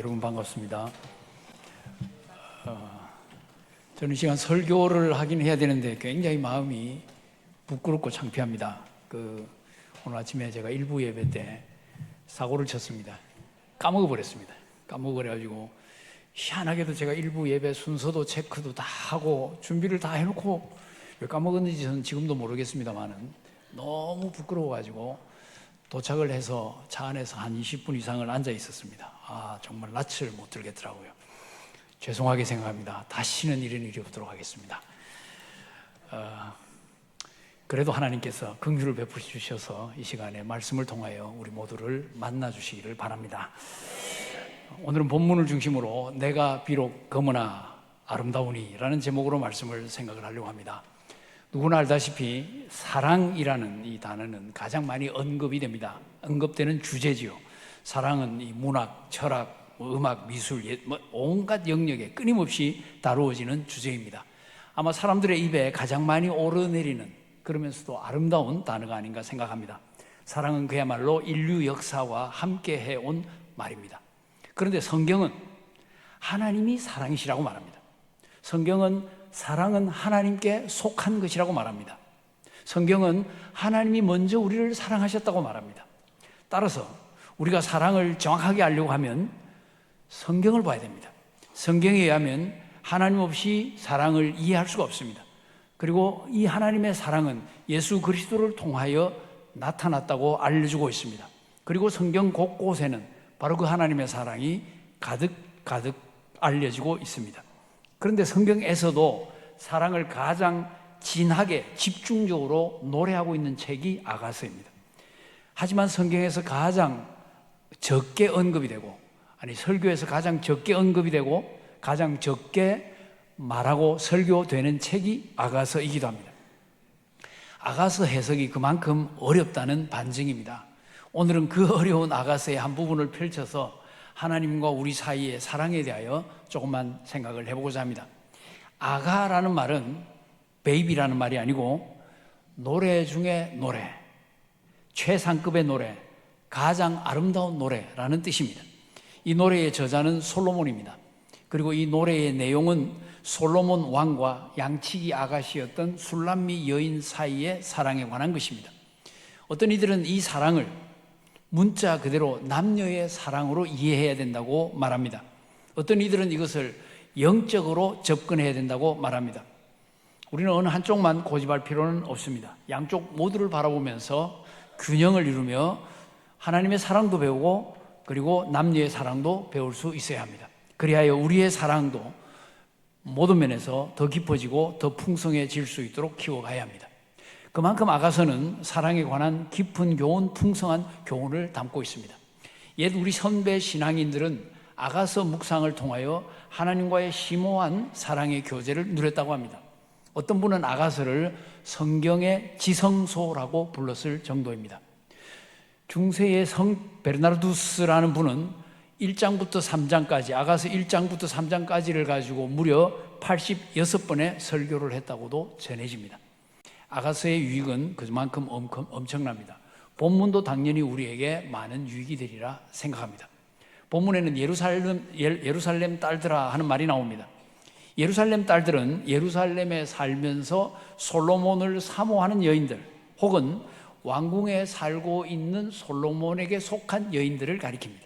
여러분 반갑습니다. 저는 이 시간 설교를 하긴 해야 되는데 굉장히 마음이 부끄럽고 창피합니다. 오늘 아침에 제가 일부 예배 때 사고를 쳤습니다. 까먹어버렸습니다. 까먹어버려가지고 희한하게도 제가 일부 예배 순서도 체크도 다 하고 준비를 다 해놓고 왜 까먹었는지 저는 지금도 모르겠습니다만은 너무 부끄러워가지고 도착을 해서 차 안에서 한 20분 이상을 앉아 있었습니다. 정말 낯을 못 들겠더라고요. 죄송하게 생각합니다. 다시는 이런 일이 없도록 하겠습니다. 그래도 하나님께서 긍휼을 베푸 주셔서 이 시간에 말씀을 통하여 우리 모두를 만나 주시기를 바랍니다. 오늘은 본문을 중심으로 내가 비록 검으나 아름다우니 라는 제목으로 말씀을 생각을 하려고 합니다. 누구나 알다시피 사랑이라는 이 단어는 가장 많이 언급이 됩니다. 언급되는 주제지요. 사랑은 이 문학, 철학, 음악, 미술, 온갖 영역에 끊임없이 다루어지는 주제입니다. 아마 사람들의 입에 가장 많이 오르내리는 그러면서도 아름다운 단어가 아닌가 생각합니다. 사랑은 그야말로 인류 역사와 함께 해온 말입니다. 그런데 성경은 하나님이 사랑이시라고 말합니다. 성경은 사랑은 하나님께 속한 것이라고 말합니다. 성경은 하나님이 먼저 우리를 사랑하셨다고 말합니다. 따라서 우리가 사랑을 정확하게 알려고 하면 성경을 봐야 됩니다. 성경에 의하면 하나님 없이 사랑을 이해할 수가 없습니다. 그리고 이 하나님의 사랑은 예수 그리스도를 통하여 나타났다고 알려주고 있습니다. 그리고 성경 곳곳에는 바로 그 하나님의 사랑이 가득 알려지고 있습니다. 그런데 성경에서도 사랑을 가장 진하게 집중적으로 노래하고 있는 책이 아가서입니다. 하지만 성경에서 가장 적게 언급이 되고, 설교에서 가장 적게 언급이 되고 가장 적게 말하고 설교되는 책이 아가서이기도 합니다. 아가서 해석이 그만큼 어렵다는 반증입니다. 오늘은 그 어려운 아가서의 한 부분을 펼쳐서 하나님과 우리 사이의 사랑에 대하여 조금만 생각을 해보고자 합니다. 아가라는 말은 베이비라는 말이 아니고 노래 중에 노래, 최상급의 노래, 가장 아름다운 노래라는 뜻입니다. 이 노래의 저자는 솔로몬입니다. 그리고 이 노래의 내용은 솔로몬 왕과 양치기 아가씨였던 술람미 여인 사이의 사랑에 관한 것입니다. 어떤 이들은 이 사랑을 문자 그대로 남녀의 사랑으로 이해해야 된다고 말합니다. 어떤 이들은 이것을 영적으로 접근해야 된다고 말합니다. 우리는 어느 한쪽만 고집할 필요는 없습니다. 양쪽 모두를 바라보면서 균형을 이루며 하나님의 사랑도 배우고 그리고 남녀의 사랑도 배울 수 있어야 합니다. 그리하여 우리의 사랑도 모든 면에서 더 깊어지고 더 풍성해질 수 있도록 키워가야 합니다. 그만큼 아가서는 사랑에 관한 깊은 교훈, 풍성한 교훈을 담고 있습니다. 옛 우리 선배 신앙인들은 아가서 묵상을 통하여 하나님과의 심오한 사랑의 교제를 누렸다고 합니다. 어떤 분은 아가서를 성경의 지성소라고 불렀을 정도입니다. 중세의 성 베르나르두스라는 분은 1장부터 3장까지, 아가서 1장부터 3장까지를 가지고 무려 86번의 설교를 했다고도 전해집니다. 아가서의 유익은 그만큼 엄청납니다. 본문도 당연히 우리에게 많은 유익이 되리라 생각합니다. 본문에는 예루살렘 딸들아 하는 말이 나옵니다. 예루살렘 딸들은 예루살렘에 살면서 솔로몬을 사모하는 여인들 혹은 왕궁에 살고 있는 솔로몬에게 속한 여인들을 가리킵니다.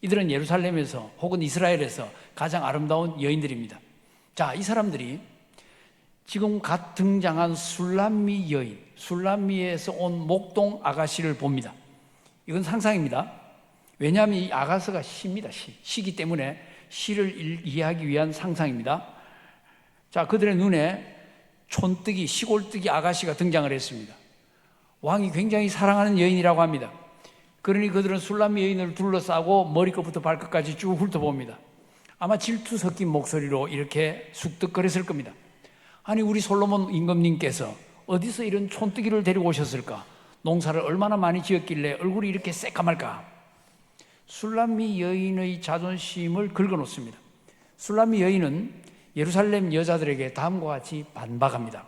이들은 예루살렘에서 혹은 이스라엘에서 가장 아름다운 여인들입니다. 자, 이 사람들이 지금 갓 등장한 술람미 여인, 술람미에서 온 목동 아가씨를 봅니다. 이건 상상입니다. 왜냐하면 이 아가서가 시입니다. 시기 때문에 시를 이해하기 위한 상상입니다. 자, 그들의 눈에 촌뜨기, 시골뜨기 아가씨가 등장을 했습니다. 왕이 굉장히 사랑하는 여인이라고 합니다. 그러니 그들은 술람미 여인을 둘러싸고 머리끝부터 발끝까지 쭉 훑어봅니다. 아마 질투 섞인 목소리로 이렇게 쑥덕거렸을 겁니다. 아니, 우리 솔로몬 임금님께서 어디서 이런 촌뜨기를 데리고 오셨을까? 농사를 얼마나 많이 지었길래 얼굴이 이렇게 새까말까? 술람미 여인의 자존심을 긁어놓습니다. 술람미 여인은 예루살렘 여자들에게 다음과 같이 반박합니다.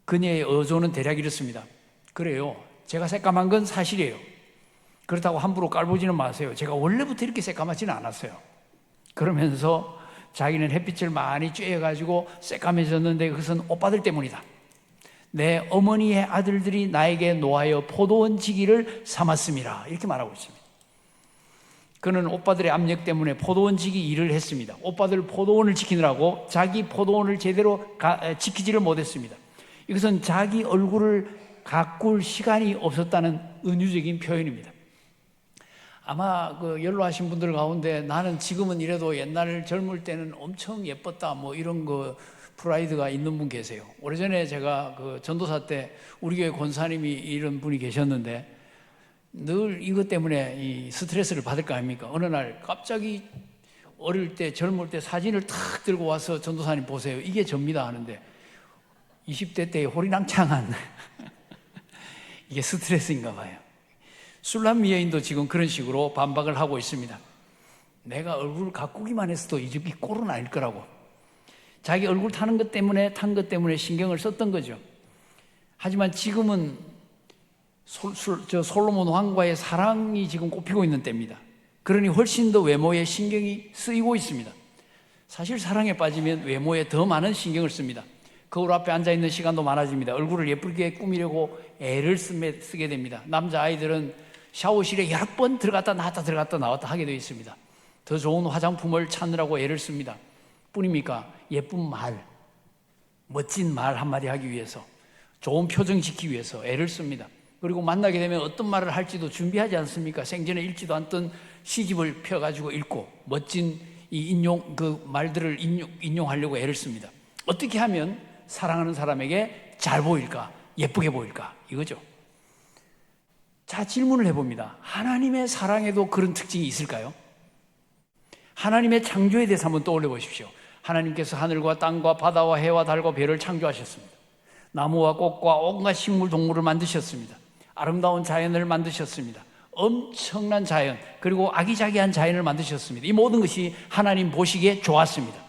그녀의 어조는 대략 이렇습니다. 그래요, 제가 새까만 건 사실이에요. 그렇다고 함부로 깔보지는 마세요. 제가 원래부터 이렇게 새까맣지는 않았어요. 그러면서 자기는 햇빛을 많이 쬐어가지고 새까매졌는데 그것은 오빠들 때문이다. 내 어머니의 아들들이 나에게 노하여 포도원 지기를 삼았음이라, 이렇게 말하고 있습니다. 그는 오빠들의 압력 때문에 포도원 지기 일을 했습니다. 오빠들 포도원을 지키느라고 자기 포도원을 제대로 지키지를 못했습니다. 이것은 자기 얼굴을 가꿀 시간이 없었다는 은유적인 표현입니다. 아마 그 연로하신 분들 가운데 나는 지금은 이래도 옛날 젊을 때는 엄청 예뻤다 뭐 이런 거 프라이드가 있는 분 계세요. 오래전에 제가 그 전도사 때 우리 교회 권사님이 이런 분이 계셨는데 늘 이것 때문에 이 스트레스를 받을 거 아닙니까? 어느 날 갑자기 어릴 때 젊을 때 사진을 탁 들고 와서 전도사님 보세요, 이게 접니다 하는데 20대 때의 호리낭창한 이게 스트레스인가 봐요. 술람 여인도 지금 그런 식으로 반박을 하고 있습니다. 내가 얼굴 가꾸기만 했어도 이 집이 꼴은 아닐 거라고. 자기 얼굴 탄 것 때문에 신경을 썼던 거죠. 하지만 지금은 솔로몬 왕과의 사랑이 지금 꼽히고 있는 때입니다. 그러니 훨씬 더 외모에 신경이 쓰이고 있습니다. 사실 사랑에 빠지면 외모에 더 많은 신경을 씁니다. 거울 앞에 앉아있는 시간도 많아집니다. 얼굴을 예쁘게 꾸미려고 애를 쓰게 됩니다. 남자아이들은 샤워실에 여러 번 들어갔다 나왔다 하게 되어 있습니다. 더 좋은 화장품을 찾느라고 애를 씁니다. 뿐입니까? 예쁜 말, 멋진 말 한마디 하기 위해서, 좋은 표정 짓기 위해서 애를 씁니다. 그리고 만나게 되면 어떤 말을 할지도 준비하지 않습니까? 생전에 읽지도 않던 시집을 펴가지고 읽고 멋진 그 말들을 인용하려고 애를 씁니다. 어떻게 하면 사랑하는 사람에게 잘 보일까? 예쁘게 보일까? 이거죠. 자, 질문을 해봅니다. 하나님의 사랑에도 그런 특징이 있을까요? 하나님의 창조에 대해서 한번 떠올려 보십시오. 하나님께서 하늘과 땅과 바다와 해와 달과 별을 창조하셨습니다. 나무와 꽃과 온갖 식물, 동물을 만드셨습니다. 아름다운 자연을 만드셨습니다. 엄청난 자연, 그리고 아기자기한 자연을 만드셨습니다. 이 모든 것이 하나님 보시기에 좋았습니다.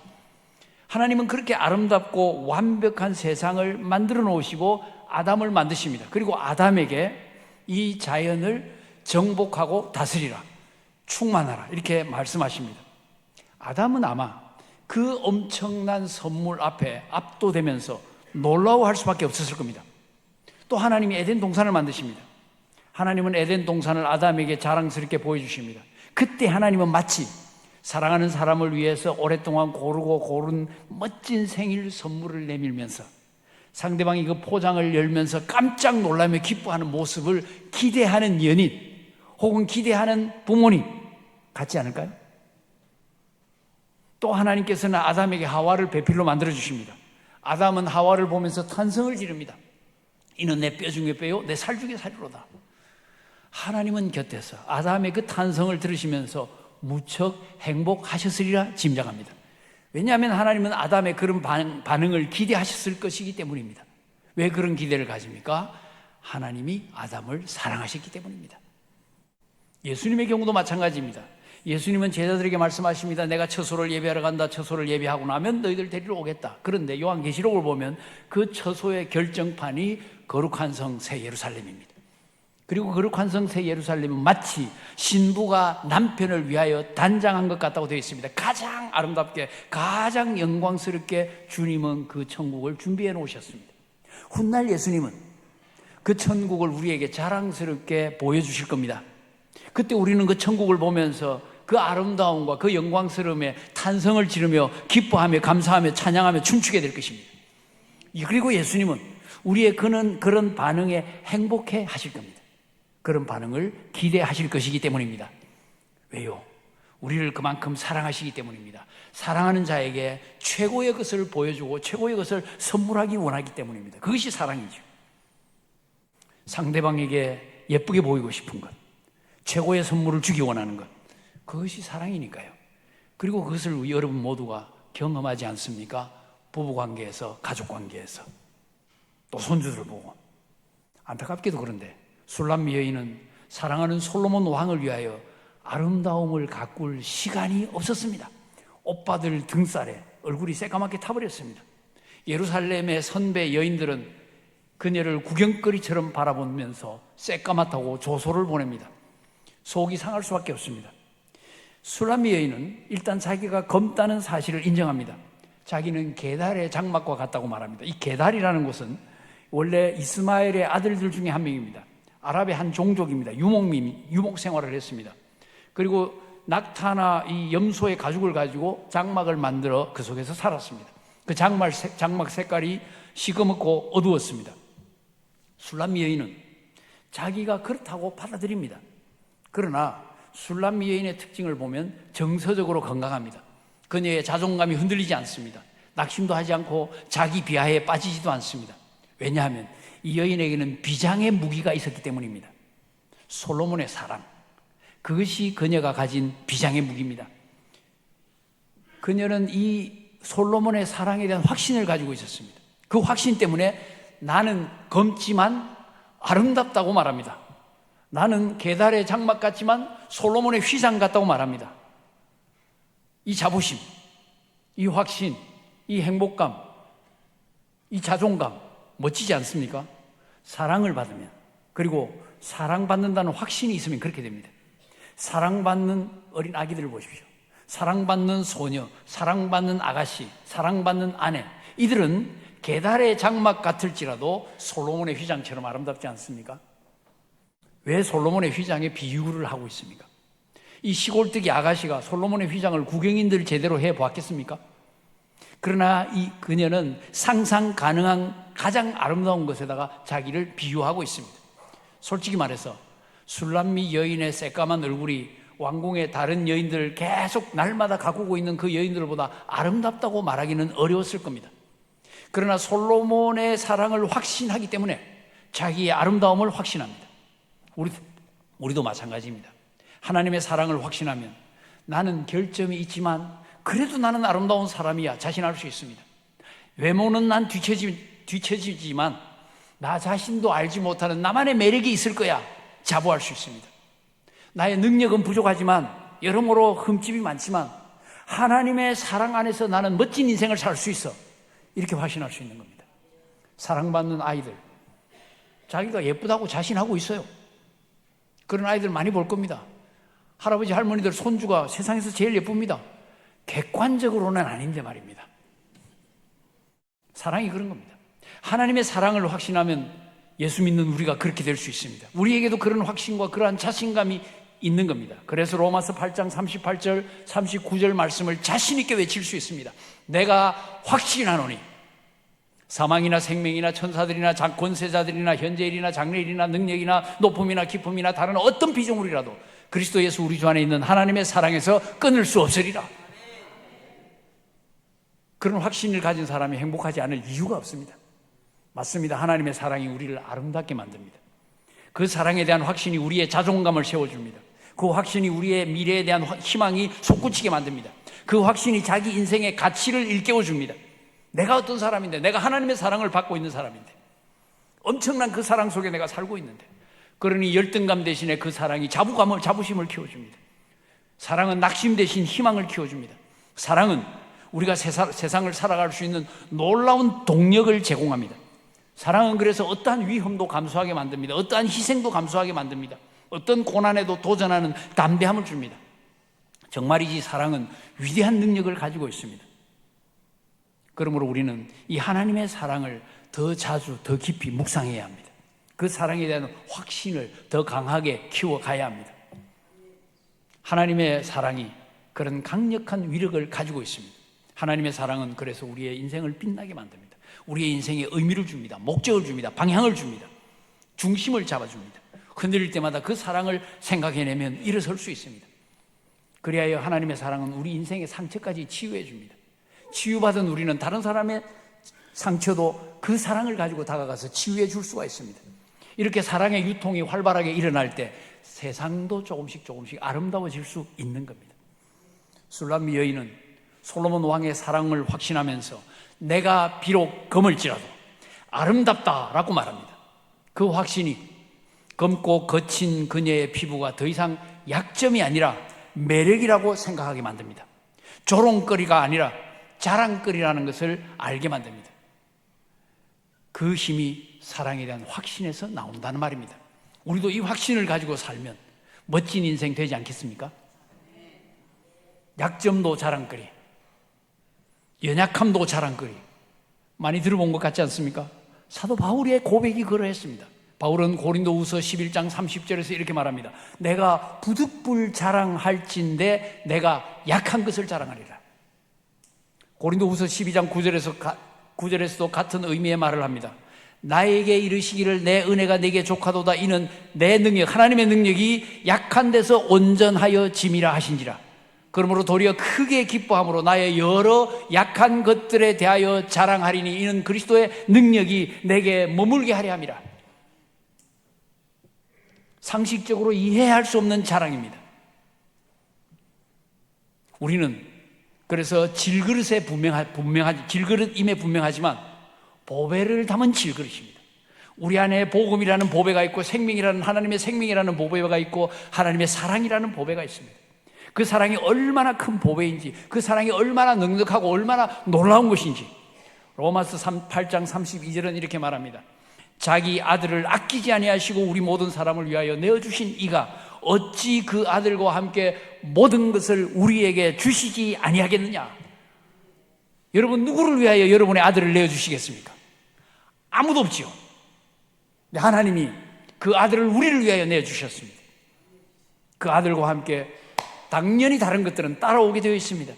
하나님은 그렇게 아름답고 완벽한 세상을 만들어 놓으시고 아담을 만드십니다. 그리고 아담에게 이 자연을 정복하고 다스리라, 충만하라, 이렇게 말씀하십니다. 아담은 아마 그 엄청난 선물 앞에 압도되면서 놀라워할 수밖에 없었을 겁니다. 또 하나님이 에덴 동산을 만드십니다. 하나님은 에덴 동산을 아담에게 자랑스럽게 보여주십니다. 그때 하나님은 마치 사랑하는 사람을 위해서 오랫동안 고른 멋진 생일 선물을 내밀면서 상대방이 그 포장을 열면서 깜짝 놀라며 기뻐하는 모습을 기대하는 연인 혹은 기대하는 부모님 같지 않을까요? 또 하나님께서는 아담에게 하와를 배필로 만들어 주십니다. 아담은 하와를 보면서 탄성을 지릅니다. 이는 내 뼈 중에 뼈요 내 살 중에 살이로다. 하나님은 곁에서 아담의 그 탄성을 들으시면서 무척 행복하셨으리라 짐작합니다. 왜냐하면 하나님은 아담의 그런 반응을 기대하셨을 것이기 때문입니다. 왜 그런 기대를 가집니까? 하나님이 아담을 사랑하셨기 때문입니다. 예수님의 경우도 마찬가지입니다. 예수님은 제자들에게 말씀하십니다. 내가 처소를 예배하러 간다. 처소를 예배하고 나면 너희들 데리러 오겠다. 그런데 요한계시록을 보면 그 처소의 결정판이 거룩한 성 새 예루살렘입니다. 그리고 거룩한 성 새 예루살렘은 마치 신부가 남편을 위하여 단장한 것 같다고 되어 있습니다. 가장 아름답게, 가장 영광스럽게 주님은 그 천국을 준비해 놓으셨습니다. 훗날 예수님은 그 천국을 우리에게 자랑스럽게 보여주실 겁니다. 그때 우리는 그 천국을 보면서 그 아름다움과 그 영광스러움에 탄성을 지르며 기뻐하며 감사하며 찬양하며 춤추게 될 것입니다. 그리고 예수님은 우리의 그런 반응에 행복해 하실 겁니다. 그런 반응을 기대하실 것이기 때문입니다. 왜요? 우리를 그만큼 사랑하시기 때문입니다. 사랑하는 자에게 최고의 것을 보여주고 최고의 것을 선물하기 원하기 때문입니다. 그것이 사랑이죠. 상대방에게 예쁘게 보이고 싶은 것, 최고의 선물을 주기 원하는 것, 그것이 사랑이니까요. 그리고 그것을 여러분 모두가 경험하지 않습니까? 부부관계에서, 가족관계에서, 또 손주들 보고. 안타깝게도 그런데 술람 여인은 사랑하는 솔로몬 왕을 위하여 아름다움을 가꿀 시간이 없었습니다. 오빠들 등살에 얼굴이 새까맣게 타버렸습니다. 예루살렘의 선배 여인들은 그녀를 구경거리처럼 바라보면서 새까맣다고 조소를 보냅니다. 속이 상할 수밖에 없습니다. 술람미 여인은 일단 자기가 검다는 사실을 인정합니다. 자기는 게달의 장막과 같다고 말합니다. 이 게달이라는 곳은 원래 이스마엘의 아들들 중에 한 명입니다. 아랍의 한 종족입니다. 유목 생활을 했습니다. 그리고 낙타나 이 염소의 가죽을 가지고 장막을 만들어 그 속에서 살았습니다. 그 장막 색깔이 시커멓고 어두웠습니다. 술람미 여인은 자기가 그렇다고 받아들입니다. 그러나 술람미 여인의 특징을 보면 정서적으로 건강합니다. 그녀의 자존감이 흔들리지 않습니다. 낙심도 하지 않고 자기 비하에 빠지지도 않습니다. 왜냐하면 이 여인에게는 비장의 무기가 있었기 때문입니다. 솔로몬의 사랑, 그것이 그녀가 가진 비장의 무기입니다. 그녀는 이 솔로몬의 사랑에 대한 확신을 가지고 있었습니다. 그 확신 때문에 나는 검지만 아름답다고 말합니다. 나는 게달의 장막 같지만 솔로몬의 휘장 같다고 말합니다. 이 자부심, 이 확신, 이 행복감, 이 자존감 멋지지 않습니까? 사랑을 받으면, 그리고 사랑받는다는 확신이 있으면 그렇게 됩니다. 사랑받는 어린 아기들을 보십시오. 사랑받는 소녀, 사랑받는 아가씨, 사랑받는 아내, 이들은 게달의 장막 같을지라도 솔로몬의 휘장처럼 아름답지 않습니까? 왜 솔로몬의 휘장에 비유를 하고 있습니까? 이 시골뜨기 아가씨가 솔로몬의 휘장을 구경인들 제대로 해보았겠습니까? 그러나 이 그녀는 상상 가능한 가장 아름다운 것에다가 자기를 비유하고 있습니다. 솔직히 말해서 술람미 여인의 새까만 얼굴이 왕궁의 다른 여인들을 계속 날마다 가꾸고 있는 그 여인들보다 아름답다고 말하기는 어려웠을 겁니다. 그러나 솔로몬의 사랑을 확신하기 때문에 자기의 아름다움을 확신합니다. 우리도 마찬가지입니다. 하나님의 사랑을 확신하면 나는 결점이 있지만 그래도 나는 아름다운 사람이야 자신할 수 있습니다. 외모는 난 뒤처지지만 나 자신도 알지 못하는 나만의 매력이 있을 거야 자부할 수 있습니다. 나의 능력은 부족하지만 여러모로 흠집이 많지만 하나님의 사랑 안에서 나는 멋진 인생을 살 수 있어, 이렇게 확신할 수 있는 겁니다. 사랑받는 아이들, 자기가 예쁘다고 자신하고 있어요. 그런 아이들 많이 볼 겁니다. 할아버지 할머니들 손주가 세상에서 제일 예쁩니다. 객관적으로는 아닌데 말입니다. 사랑이 그런 겁니다. 하나님의 사랑을 확신하면 예수 믿는 우리가 그렇게 될 수 있습니다. 우리에게도 그런 확신과 그러한 자신감이 있는 겁니다. 그래서 로마서 8장 38절 39절 말씀을 자신 있게 외칠 수 있습니다. 내가 확신하노니 사망이나 생명이나 천사들이나 권세자들이나 현재일이나 장래일이나 능력이나 높음이나 깊음이나 다른 어떤 피조물이라도 그리스도 예수 우리 주 안에 있는 하나님의 사랑에서 끊을 수 없으리라. 그런 확신을 가진 사람이 행복하지 않을 이유가 없습니다. 맞습니다. 하나님의 사랑이 우리를 아름답게 만듭니다. 그 사랑에 대한 확신이 우리의 자존감을 세워줍니다. 그 확신이 우리의 미래에 대한 희망이 솟구치게 만듭니다. 그 확신이 자기 인생의 가치를 일깨워줍니다. 내가 어떤 사람인데, 내가 하나님의 사랑을 받고 있는 사람인데, 엄청난 그 사랑 속에 내가 살고 있는데, 그러니 열등감 대신에 그 사랑이 자부심을 키워줍니다. 사랑은 낙심 대신 희망을 키워줍니다. 사랑은 우리가 세상을 살아갈 수 있는 놀라운 동력을 제공합니다. 사랑은 그래서 어떠한 위험도 감수하게 만듭니다. 어떠한 희생도 감수하게 만듭니다. 어떤 고난에도 도전하는 담대함을 줍니다. 정말이지 사랑은 위대한 능력을 가지고 있습니다. 그러므로 우리는 이 하나님의 사랑을 더 자주, 더 깊이 묵상해야 합니다. 그 사랑에 대한 확신을 더 강하게 키워가야 합니다. 하나님의 사랑이 그런 강력한 위력을 가지고 있습니다. 하나님의 사랑은 그래서 우리의 인생을 빛나게 만듭니다. 우리의 인생에 의미를 줍니다. 목적을 줍니다. 방향을 줍니다. 중심을 잡아줍니다. 흔들릴 때마다 그 사랑을 생각해내면 일어설 수 있습니다. 그리하여 하나님의 사랑은 우리 인생의 상처까지 치유해 줍니다. 치유받은 우리는 다른 사람의 상처도 그 사랑을 가지고 다가가서 치유해 줄 수가 있습니다. 이렇게 사랑의 유통이 활발하게 일어날 때 세상도 조금씩 아름다워질 수 있는 겁니다. 술람미 여인은 솔로몬 왕의 사랑을 확신하면서 내가 비록 검을지라도 아름답다라고 말합니다. 그 확신이 검고 거친 그녀의 피부가 더 이상 약점이 아니라 매력이라고 생각하게 만듭니다. 조롱거리가 아니라 자랑거리라는 것을 알게 만듭니다. 그 힘이 사랑에 대한 확신에서 나온다는 말입니다. 우리도 이 확신을 가지고 살면 멋진 인생 되지 않겠습니까? 약점도 자랑거리, 연약함도 자랑거리. 많이 들어본 것 같지 않습니까? 사도 바울의 고백이 그러했습니다. 바울은 고린도후서 11장 30절에서 이렇게 말합니다. 내가 부득불 자랑할진대 내가 약한 것을 자랑하리라. 고린도후서 12장 9절에서도 같은 의미의 말을 합니다. 나에게 이르시기를 내 은혜가 내게 족하도다. 이는 내 능력, 하나님의 능력이 약한 데서 온전하여 짐이라 하신지라. 그러므로 도리어 크게 기뻐함으로 나의 여러 약한 것들에 대하여 자랑하리니 이는 그리스도의 능력이 내게 머물게 하려 함이라. 상식적으로 이해할 수 없는 자랑입니다. 우리는 그래서 질그릇에 질그릇임에 분명하지만 보배를 담은 질그릇입니다. 우리 안에 복음이라는 보배가 있고 생명이라는 하나님의 생명이라는 보배가 있고 하나님의 사랑이라는 보배가 있습니다. 그 사랑이 얼마나 큰 보배인지, 그 사랑이 얼마나 넉넉하고 얼마나 놀라운 것인지 로마서 8장 32절은 이렇게 말합니다. 자기 아들을 아끼지 아니하시고 우리 모든 사람을 위하여 내어주신 이가 어찌 그 아들과 함께 모든 것을 우리에게 주시지 아니하겠느냐. 여러분, 누구를 위하여 여러분의 아들을 내어주시겠습니까? 아무도 없지요. 하나님이 그 아들을 우리를 위하여 내어주셨습니다. 그 아들과 함께 당연히 다른 것들은 따라오게 되어 있습니다.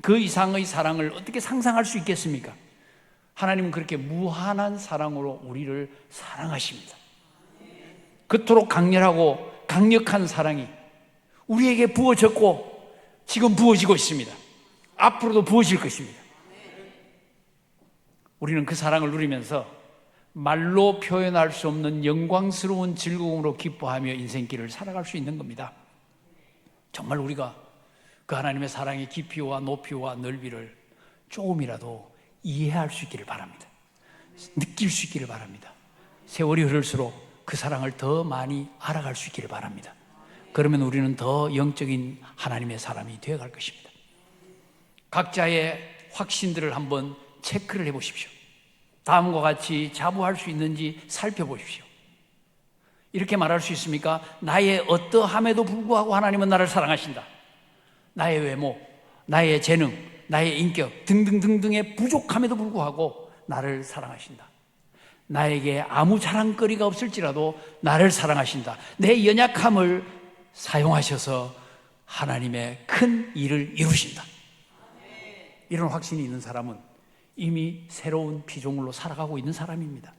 그 이상의 사랑을 어떻게 상상할 수 있겠습니까? 하나님은 그렇게 무한한 사랑으로 우리를 사랑하십니다. 그토록 강렬하고 강력한 사랑이 우리에게 부어졌고 지금 부어지고 있습니다. 앞으로도 부어질 것입니다. 우리는 그 사랑을 누리면서 말로 표현할 수 없는 영광스러운 즐거움으로 기뻐하며 인생길을 살아갈 수 있는 겁니다. 정말 우리가 그 하나님의 사랑의 깊이와 높이와 넓이를 조금이라도 이해할 수 있기를 바랍니다. 느낄 수 있기를 바랍니다. 세월이 흐를수록 그 사랑을 더 많이 알아갈 수 있기를 바랍니다. 그러면 우리는 더 영적인 하나님의 사람이 되어갈 것입니다. 각자의 확신들을 한번 체크를 해보십시오. 다음과 같이 자부할 수 있는지 살펴보십시오. 이렇게 말할 수 있습니까? 나의 어떠함에도 불구하고 하나님은 나를 사랑하신다. 나의 외모, 나의 재능, 나의 인격 등등등등의 부족함에도 불구하고 나를 사랑하신다. 나에게 아무 자랑거리가 없을지라도 나를 사랑하신다. 내 연약함을 사용하셔서 하나님의 큰 일을 이루신다. 이런 확신이 있는 사람은 이미 새로운 피조물로 살아가고 있는 사람입니다.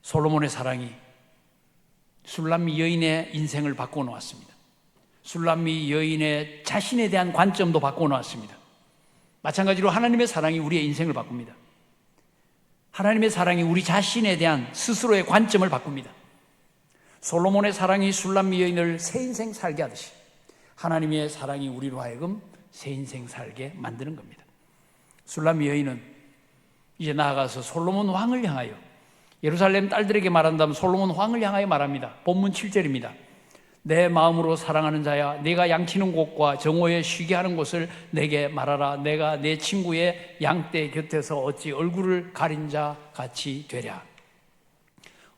솔로몬의 사랑이 술람미 여인의 인생을 바꿔놓았습니다. 술람미 여인의 자신에 대한 관점도 바꿔놓았습니다. 마찬가지로 하나님의 사랑이 우리의 인생을 바꿉니다. 하나님의 사랑이 우리 자신에 대한 스스로의 관점을 바꿉니다. 솔로몬의 사랑이 술람미 여인을 새 인생 살게 하듯이 하나님의 사랑이 우리로 하여금 새 인생 살게 만드는 겁니다. 술람미 여인은 이제 나아가서 솔로몬 왕을 향하여, 예루살렘 딸들에게 말한다면 솔로몬 왕을 향하여 말합니다. 본문 7절입니다. 내 마음으로 사랑하는 자야, 내가 양치는 곳과 정오에 쉬게 하는 곳을 내게 말하라. 내가 내 친구의 양떼 곁에서 어찌 얼굴을 가린 자 같이 되랴.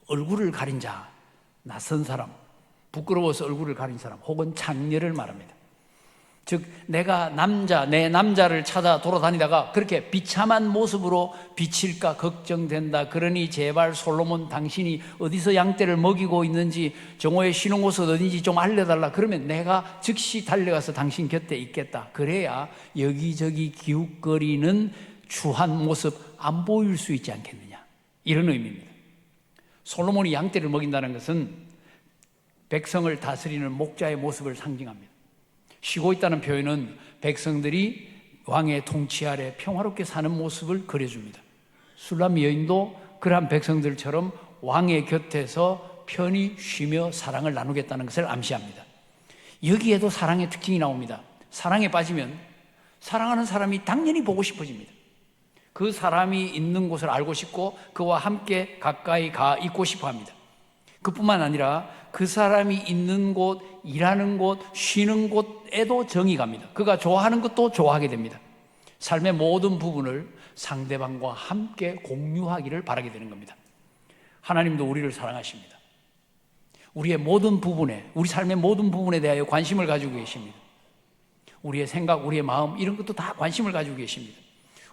얼굴을 가린 자, 낯선 사람, 부끄러워서 얼굴을 가린 사람, 혹은 장녀를 말합니다. 즉 내가 내 남자를 찾아 돌아다니다가 그렇게 비참한 모습으로 비칠까 걱정된다. 그러니 제발 솔로몬, 당신이 어디서 양떼를 먹이고 있는지, 정오에 쉬는 곳은 어딘지 좀 알려달라. 그러면 내가 즉시 달려가서 당신 곁에 있겠다. 그래야 여기저기 기웃거리는 추한 모습 안 보일 수 있지 않겠느냐, 이런 의미입니다. 솔로몬이 양떼를 먹인다는 것은 백성을 다스리는 목자의 모습을 상징합니다. 쉬고 있다는 표현은 백성들이 왕의 통치 아래 평화롭게 사는 모습을 그려줍니다. 술람미 여인도 그러한 백성들처럼 왕의 곁에서 편히 쉬며 사랑을 나누겠다는 것을 암시합니다. 여기에도 사랑의 특징이 나옵니다. 사랑에 빠지면 사랑하는 사람이 당연히 보고 싶어집니다. 그 사람이 있는 곳을 알고 싶고 그와 함께 가까이 가 있고 싶어 합니다. 그뿐만 아니라 그 사람이 있는 곳, 일하는 곳, 쉬는 곳에도 정이 갑니다. 그가 좋아하는 것도 좋아하게 됩니다. 삶의 모든 부분을 상대방과 함께 공유하기를 바라게 되는 겁니다. 하나님도 우리를 사랑하십니다. 우리의 모든 부분에, 우리 삶의 모든 부분에 대하여 관심을 가지고 계십니다. 우리의 생각, 우리의 마음, 이런 것도 다 관심을 가지고 계십니다.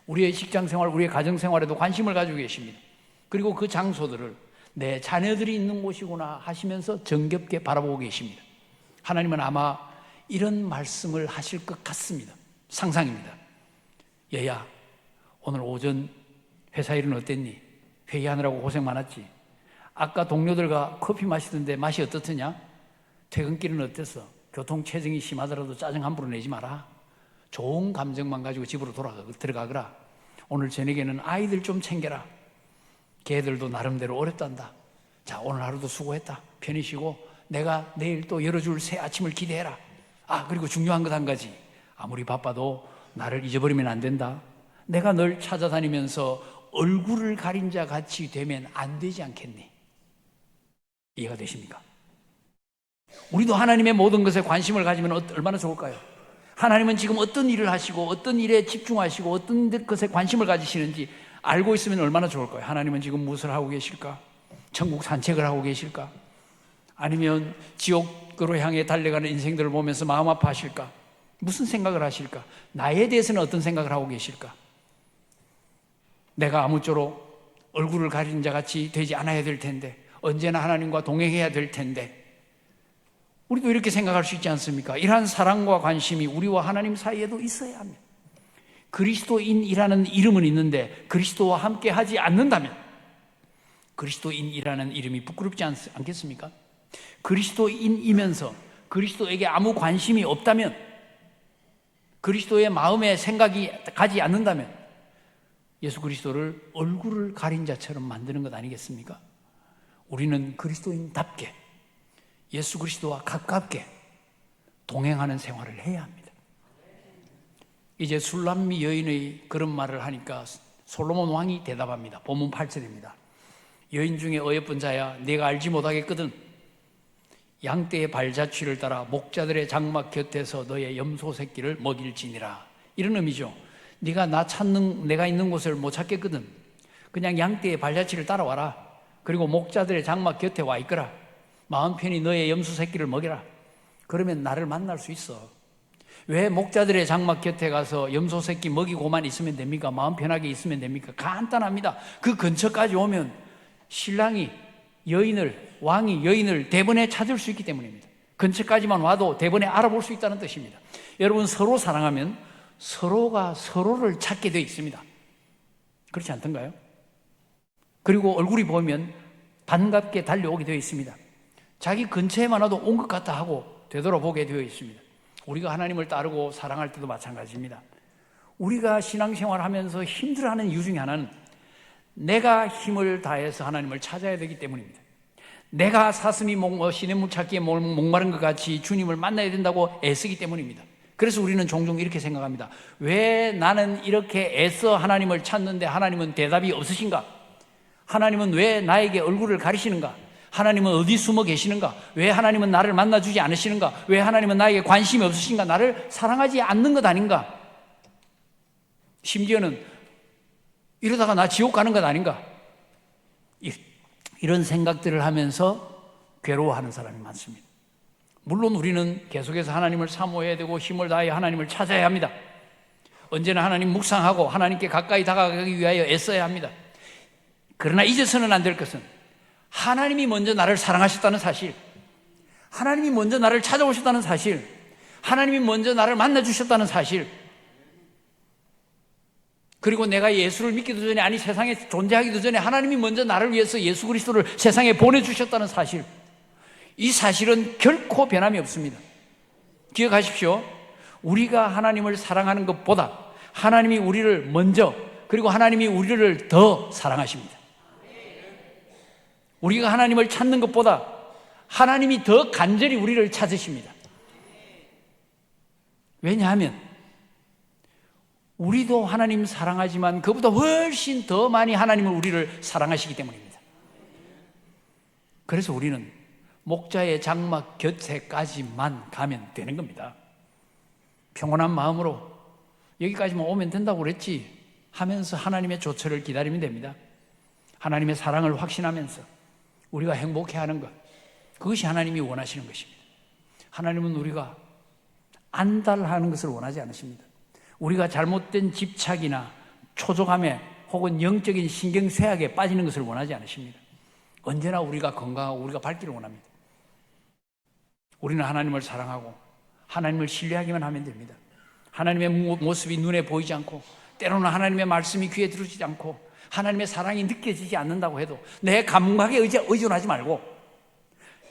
우리의 직장생활, 우리의 가정생활에도 관심을 가지고 계십니다. 그리고 그 장소들을 내 자녀들이 있는 곳이구나 하시면서 정겹게 바라보고 계십니다. 하나님은 아마 이런 말씀을 하실 것 같습니다. 상상입니다. 얘야, 오늘 오전 회사 일은 어땠니? 회의하느라고 고생 많았지? 아까 동료들과 커피 마시던데 맛이 어떻더냐? 퇴근길은 어땠어? 교통 체증이 심하더라도 짜증 함부로 내지 마라. 좋은 감정만 가지고 집으로 들어가거라. 오늘 저녁에는 아이들 좀 챙겨라. 걔들도 나름대로 어렵단다. 자, 오늘 하루도 수고했다. 편히 쉬고 내가 내일 또 열어줄 새 아침을 기대해라. 그리고 중요한 것 한 가지. 아무리 바빠도 나를 잊어버리면 안 된다. 내가 널 찾아다니면서 얼굴을 가린 자 같이 되면 안 되지 않겠니? 이해가 되십니까? 우리도 하나님의 모든 것에 관심을 가지면 얼마나 좋을까요? 하나님은 지금 어떤 일을 하시고 어떤 일에 집중하시고 어떤 것에 관심을 가지시는지 알고 있으면 얼마나 좋을까요? 하나님은 지금 무엇을 하고 계실까? 천국 산책을 하고 계실까? 아니면 지옥으로 향해 달려가는 인생들을 보면서 마음 아파하실까? 무슨 생각을 하실까? 나에 대해서는 어떤 생각을 하고 계실까? 내가 아무쪼록 얼굴을 가린 자 같이 되지 않아야 될 텐데, 언제나 하나님과 동행해야 될 텐데, 우리도 이렇게 생각할 수 있지 않습니까? 이러한 사랑과 관심이 우리와 하나님 사이에도 있어야 합니다. 그리스도인이라는 이름은 있는데 그리스도와 함께 하지 않는다면, 그리스도인이라는 이름이 부끄럽지 않겠습니까? 그리스도인이면서 그리스도에게 아무 관심이 없다면, 그리스도의 마음에 생각이 가지 않는다면 예수 그리스도를 얼굴을 가린 자처럼 만드는 것 아니겠습니까? 우리는 그리스도인답게 예수 그리스도와 가깝게 동행하는 생활을 해야 합니다. 이제 술람미 여인의 그런 말을 하니까 솔로몬 왕이 대답합니다. 본문 8절입니다. 여인 중에 어여쁜 자야, 네가 알지 못하겠거든. 양떼의 발자취를 따라 목자들의 장막 곁에서 너의 염소 새끼를 먹일지니라. 이런 의미죠. 네가 내가 있는 곳을 못 찾겠거든. 그냥 양떼의 발자취를 따라와라. 그리고 목자들의 장막 곁에 와 있거라. 마음 편히 너의 염소 새끼를 먹여라. 그러면 나를 만날 수 있어. 왜 목자들의 장막 곁에 가서 염소 새끼 먹이고만 있으면 됩니까? 마음 편하게 있으면 됩니까? 간단합니다. 그 근처까지 오면 신랑이 왕이 여인을 대번에 찾을 수 있기 때문입니다. 근처까지만 와도 대번에 알아볼 수 있다는 뜻입니다. 여러분, 서로 사랑하면 서로가 서로를 찾게 되어 있습니다. 그렇지 않던가요? 그리고 얼굴이 보이면 반갑게 달려오게 되어 있습니다. 자기 근처에만 와도 온 것 같다 하고 되돌아보게 되어 있습니다. 우리가 하나님을 따르고 사랑할 때도 마찬가지입니다. 우리가 신앙생활 하면서 힘들어하는 이유 중에 하나는 내가 힘을 다해서 하나님을 찾아야 되기 때문입니다. 내가 사슴이 시냇물 찾기에 목마른 것 같이 주님을 만나야 된다고 애쓰기 때문입니다. 그래서 우리는 종종 이렇게 생각합니다. 왜 나는 이렇게 애써 하나님을 찾는데 하나님은 대답이 없으신가? 하나님은 왜 나에게 얼굴을 가리시는가? 하나님은 어디 숨어 계시는가? 왜 하나님은 나를 만나주지 않으시는가? 왜 하나님은 나에게 관심이 없으신가? 나를 사랑하지 않는 것 아닌가? 심지어는 이러다가 나 지옥 가는 것 아닌가? 이런 생각들을 하면서 괴로워하는 사람이 많습니다. 물론 우리는 계속해서 하나님을 사모해야 되고 힘을 다해 하나님을 찾아야 합니다. 언제나 하나님 묵상하고 하나님께 가까이 다가가기 위하여 애써야 합니다. 그러나 잊어서는 안 될 것은 하나님이 먼저 나를 사랑하셨다는 사실, 하나님이 먼저 나를 찾아오셨다는 사실, 하나님이 먼저 나를 만나주셨다는 사실, 그리고 내가 예수를 믿기도 전에, 아니 세상에 존재하기도 전에 하나님이 먼저 나를 위해서 예수 그리스도를 세상에 보내주셨다는 사실, 이 사실은 결코 변함이 없습니다. 기억하십시오. 우리가 하나님을 사랑하는 것보다 하나님이 우리를 먼저, 그리고 하나님이 우리를 더 사랑하십니다. 우리가 하나님을 찾는 것보다 하나님이 더 간절히 우리를 찾으십니다. 왜냐하면 우리도 하나님 사랑하지만 그보다 훨씬 더 많이 하나님은 우리를 사랑하시기 때문입니다. 그래서 우리는 목자의 장막 곁에까지만 가면 되는 겁니다. 평온한 마음으로 여기까지만 오면 된다고 그랬지 하면서 하나님의 조처를 기다리면 됩니다. 하나님의 사랑을 확신하면서 우리가 행복해하는 것, 그것이 하나님이 원하시는 것입니다. 하나님은 우리가 안달하는 것을 원하지 않으십니다. 우리가 잘못된 집착이나 초조함에 혹은 영적인 신경쇠약에 빠지는 것을 원하지 않으십니다. 언제나 우리가 건강하고 우리가 밝기를 원합니다. 우리는 하나님을 사랑하고 하나님을 신뢰하기만 하면 됩니다. 하나님의 모습이 눈에 보이지 않고 때로는 하나님의 말씀이 귀에 들어오지 않고 하나님의 사랑이 느껴지지 않는다고 해도 내 감각에 의존하지 말고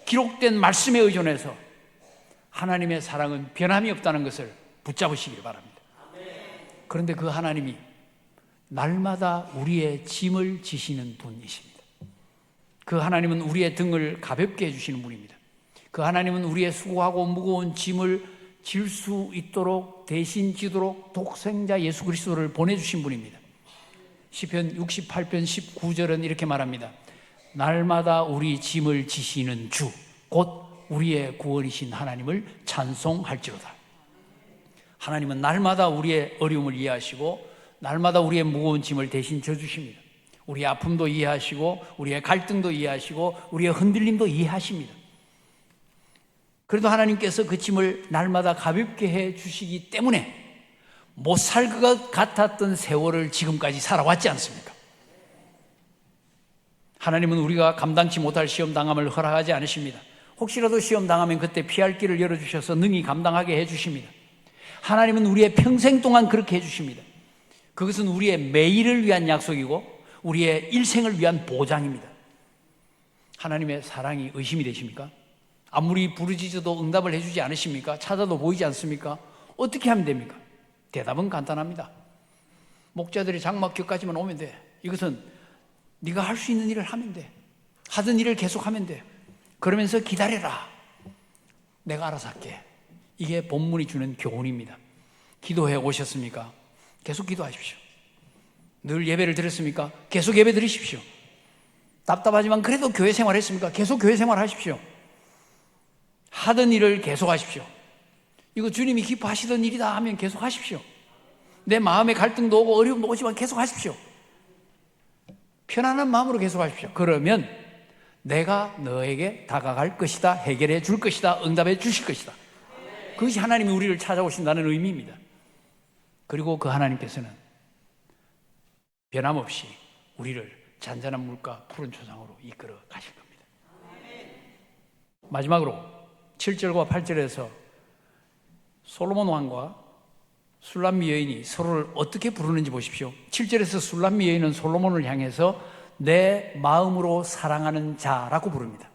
기록된 말씀에 의존해서 하나님의 사랑은 변함이 없다는 것을 붙잡으시길 바랍니다. 그런데 그 하나님이 날마다 우리의 짐을 지시는 분이십니다. 그 하나님은 우리의 등을 가볍게 해주시는 분입니다. 그 하나님은 우리의 수고하고 무거운 짐을 질 수 있도록 대신 지도록 독생자 예수 그리스도를 보내주신 분입니다. 시편 68편 19절은 이렇게 말합니다. 날마다 우리 짐을 지시는 주, 곧 우리의 구원이신 하나님을 찬송할지로다. 하나님은 날마다 우리의 어려움을 이해하시고 날마다 우리의 무거운 짐을 대신 져주십니다. 우리의 아픔도 이해하시고 우리의 갈등도 이해하시고 우리의 흔들림도 이해하십니다. 그래도 하나님께서 그 짐을 날마다 가볍게 해 주시기 때문에 못 살 것 같았던 세월을 지금까지 살아왔지 않습니까? 하나님은 우리가 감당치 못할 시험 당함을 허락하지 않으십니다. 혹시라도 시험 당하면 그때 피할 길을 열어주셔서 능히 감당하게 해주십니다. 하나님은 우리의 평생 동안 그렇게 해주십니다. 그것은 우리의 매일을 위한 약속이고 우리의 일생을 위한 보장입니다. 하나님의 사랑이 의심이 되십니까? 아무리 부르짖어도 응답을 해주지 않으십니까? 찾아도 보이지 않습니까? 어떻게 하면 됩니까? 대답은 간단합니다. 목자들이 장막 곁까지만 오면 돼. 이것은 네가 할 수 있는 일을 하면 돼. 하던 일을 계속하면 돼. 그러면서 기다려라. 내가 알아서 할게. 이게 본문이 주는 교훈입니다. 기도해 오셨습니까? 계속 기도하십시오. 늘 예배를 드렸습니까? 계속 예배 드리십시오. 답답하지만 그래도 교회 생활했습니까? 계속 교회 생활하십시오. 하던 일을 계속 하십시오. 이거 주님이 기뻐하시던 일이다 하면 계속 하십시오. 내 마음에 갈등도 오고 어려움도 오지만 계속 하십시오. 편안한 마음으로 계속 하십시오. 그러면 내가 너에게 다가갈 것이다, 해결해 줄 것이다, 응답해 주실 것이다. 그것이 하나님이 우리를 찾아오신다는 의미입니다. 그리고 그 하나님께서는 변함없이 우리를 잔잔한 물가 푸른 초장으로 이끌어 가실 겁니다. 마지막으로 7절과 8절에서 솔로몬 왕과 술람미 여인이 서로를 어떻게 부르는지 보십시오. 7절에서 술람미 여인은 솔로몬을 향해서 내 마음으로 사랑하는 자라고 부릅니다.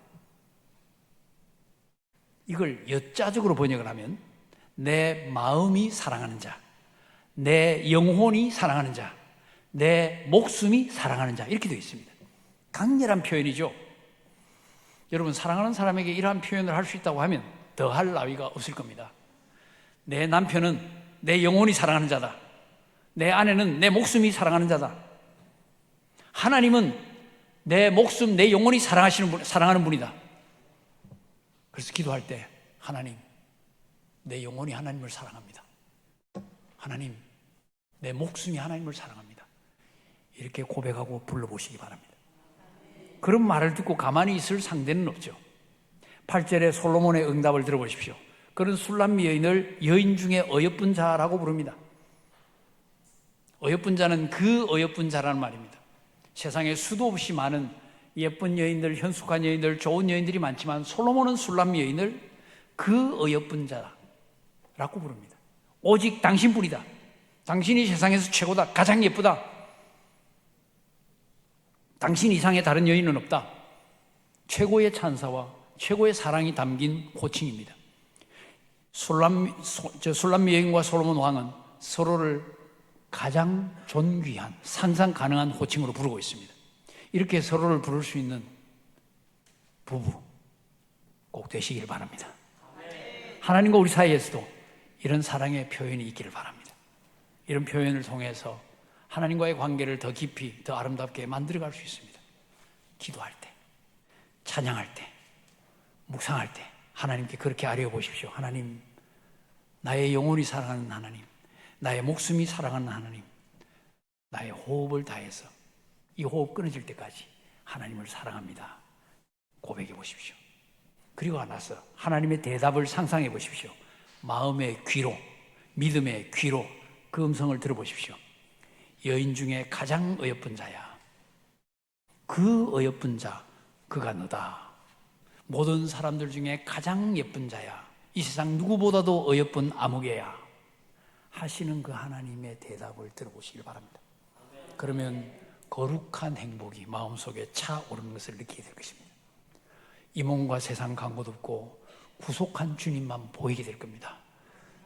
이걸 엿자적으로 번역을 하면 내 마음이 사랑하는 자, 내 영혼이 사랑하는 자, 내 목숨이 사랑하는 자, 이렇게 되어 있습니다. 강렬한 표현이죠. 여러분, 사랑하는 사람에게 이러한 표현을 할 수 있다고 하면 더할 나위가 없을 겁니다. 내 남편은 내 영혼이 사랑하는 자다. 내 아내는 내 목숨이 사랑하는 자다. 하나님은 내 목숨, 내 영혼이 사랑하는 분이다. 그래서 기도할 때 하나님, 내 영혼이 하나님을 사랑합니다. 하나님, 내 목숨이 하나님을 사랑합니다. 이렇게 고백하고 불러보시기 바랍니다. 그런 말을 듣고 가만히 있을 상대는 없죠. 8절에 솔로몬의 응답을 들어보십시오. 그런 술람미 여인을 여인 중에 어여쁜 자라고 부릅니다. 어여쁜 자는 그 어여쁜 자라는 말입니다. 세상에 수도 없이 많은 예쁜 여인들, 현숙한 여인들, 좋은 여인들이 많지만 솔로몬은 술람미 여인을 그 어여쁜 자라고 부릅니다. 오직 당신뿐이다. 당신이 세상에서 최고다. 가장 예쁘다. 당신 이상의 다른 여인은 없다. 최고의 찬사와 최고의 사랑이 담긴 호칭입니다. 술람미 여인과 솔로몬 왕은 서로를 가장 존귀한, 상상 가능한 호칭으로 부르고 있습니다. 이렇게 서로를 부를 수 있는 부부 꼭 되시길 바랍니다. 하나님과 우리 사이에서도 이런 사랑의 표현이 있기를 바랍니다. 이런 표현을 통해서 하나님과의 관계를 더 깊이, 더 아름답게 만들어갈 수 있습니다. 기도할 때, 찬양할 때, 묵상할 때 하나님께 그렇게 아뢰어 보십시오. 하나님, 나의 영혼이 사랑하는 하나님, 나의 목숨이 사랑하는 하나님, 나의 호흡을 다해서 이 호흡 끊어질 때까지 하나님을 사랑합니다. 고백해 보십시오. 그리고 나서 하나님의 대답을 상상해 보십시오. 마음의 귀로, 믿음의 귀로 그 음성을 들어보십시오. 여인 중에 가장 어여쁜 자야. 그 어여쁜 자, 그가 너다. 모든 사람들 중에 가장 예쁜 자야. 이 세상 누구보다도 어여쁜 아무개야. 하시는 그 하나님의 대답을 들어보시길 바랍니다. 그러면 거룩한 행복이 마음속에 차오르는 것을 느끼게 될 것입니다. 이 몸과 세상 간 곳 없고 구속한 주님만 보이게 될 겁니다.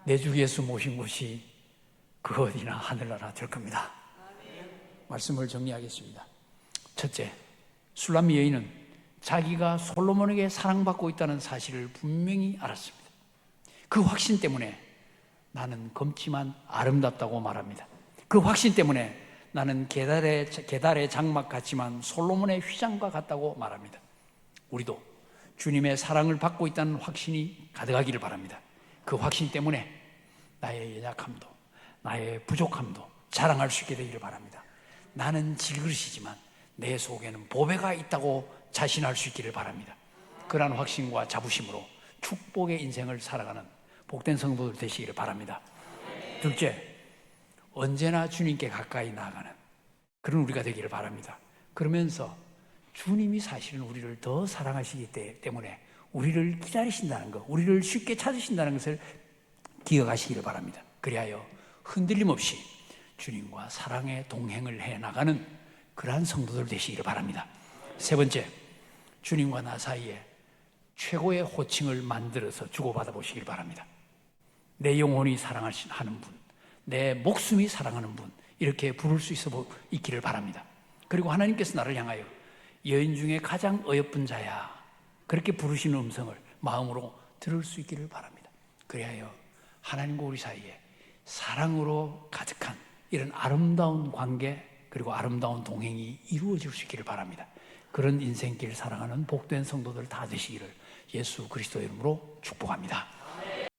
내 주 예수 모신 곳이 그 어디나 하늘나라 될 겁니다. 말씀을 정리하겠습니다. 첫째, 술람 여인은 자기가 솔로몬에게 사랑받고 있다는 사실을 분명히 알았습니다. 그 확신 때문에 나는 검지만 아름답다고 말합니다. 그 확신 때문에 나는 계달의 장막 같지만 솔로몬의 휘장과 같다고 말합니다. 우리도 주님의 사랑을 받고 있다는 확신이 가득하기를 바랍니다. 그 확신 때문에 나의 연약함도 나의 부족함도 자랑할 수 있게 되기를 바랍니다. 나는 질그릇이지만 내 속에는 보배가 있다고 자신할 수 있기를 바랍니다. 그러한 확신과 자부심으로 축복의 인생을 살아가는 복된 성도들 되시기를 바랍니다. 둘째, 언제나 주님께 가까이 나아가는 그런 우리가 되기를 바랍니다. 그러면서 주님이 사실은 우리를 더 사랑하시기 때문에 우리를 기다리신다는 것, 우리를 쉽게 찾으신다는 것을 기억하시기를 바랍니다. 그리하여 흔들림 없이 주님과 사랑의 동행을 해나가는 그러한 성도들 되시기를 바랍니다. 세 번째, 주님과 나 사이에 최고의 호칭을 만들어서 주고받아 보시길 바랍니다. 내 영혼이 사랑하는 분, 내 목숨이 사랑하는 분, 이렇게 부를 수 있기를 바랍니다. 그리고 하나님께서 나를 향하여 여인 중에 가장 어여쁜 자야, 그렇게 부르시는 음성을 마음으로 들을 수 있기를 바랍니다. 그리하여 하나님과 우리 사이에 사랑으로 가득한 이런 아름다운 관계, 그리고 아름다운 동행이 이루어질 수 있기를 바랍니다. 그런 인생길 살아가는 복된 성도들 다 되시기를 예수 그리스도의 이름으로 축복합니다.